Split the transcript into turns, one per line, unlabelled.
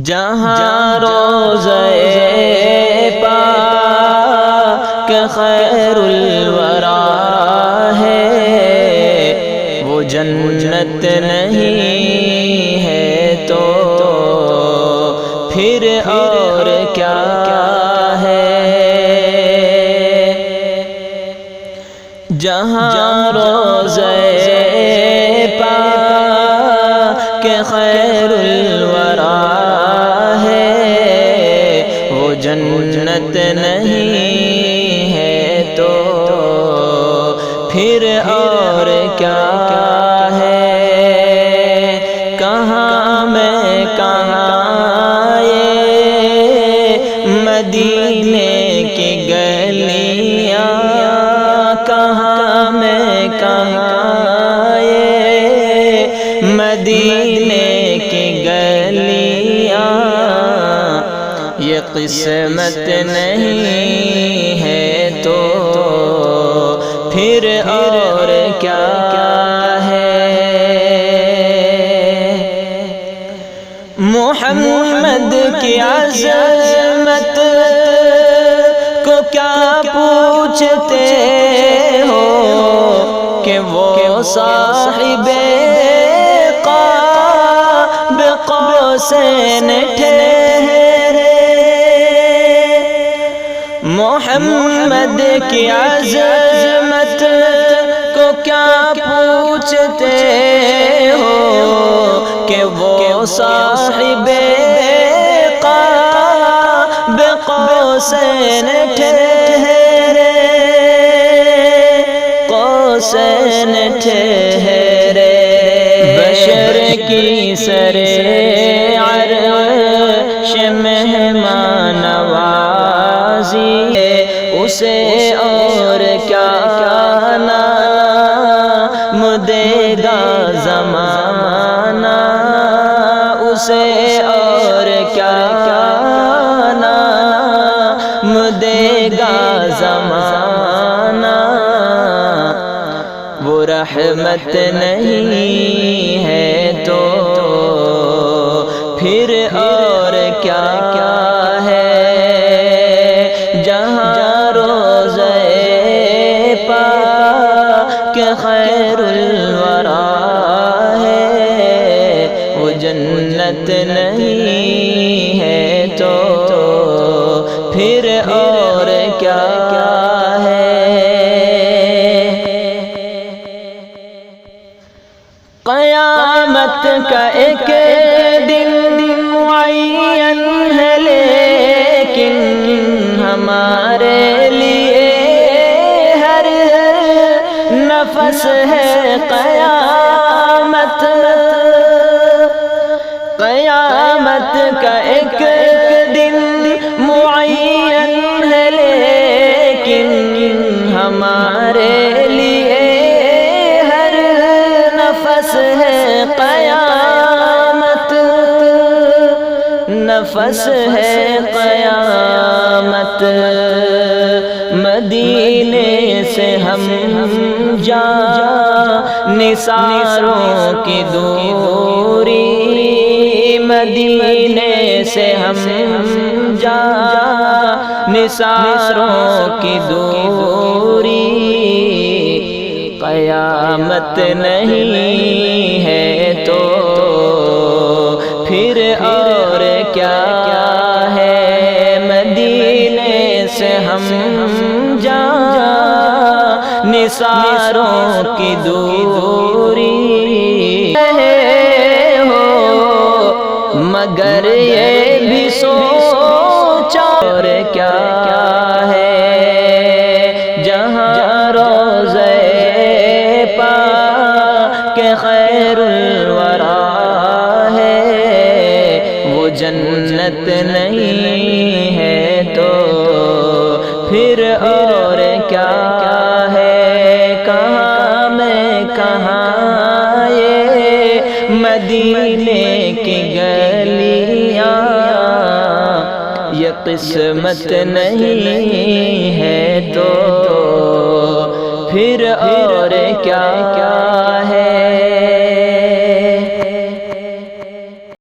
جہاں روضہ پاک خیر الورا ہے، وہ جنت نہیں ہے تو پھر اور کیا ہے۔ جہاں روضہ پاک خیر الورا جنت نہیں ہے تو پھر اور کیا ہے۔ کہاں میں کہاں یہ مدینے کی گلیاں، کہاں میں کہاں یہ مدینے کی گلیاں، یہ قسمت نہیں ہے تو پھر اور کیا ہے۔ محمد کی عظمت کو کیا پوچھتے ہو کہ وہ صاحب قاب قوسین ٹھہرے۔ محمد کی عظمت کو کیا پوچھتے ہو کہ وہ صاحب قاب قوسین ٹھہرے، قوسین ٹھہرے۔ بشر کی سر عرش مہمان نوازی، اسے اور کیا نام دے گا زمانہ، اسے اور کیا نام دے گا زمانہ۔ وہ رحمت نہیں ہے تو پھر اور کیا ہے۔ جہاں روضہ پاک خیر الورا ہے، وہ جنت نہیں ہے تو پھر اور کیا ہے۔ قیامت کا ایک دن معین ہے، لیکن ہمارے لیے ہر نفس ہے قیامت۔ قیامت کا ایک دن معین ہے، لیکن ہمارے لیے ہر نفس ہے قیامت، نفس ہے قیامت۔ مدینے سے ہم جا نثاروں کی دوری، مدینے سے ہم جا نثاروں کی دوری، قیامت نہیں ہے تو پھر اور کیا ہے۔ مدینے سے ہم جا نثاروں کی دوری ہو، مگر یہ بھی سوچا اور کیا ہے۔ جہاں روضہ پاک خیر الورا ہے، وہ جنت نہیں ہے تو پھر اور کیا ہے۔ کہاں میں کہاں یہ مدینے کی گلیاں، یہ قسمت نہیں ہے تو پھر اور کیا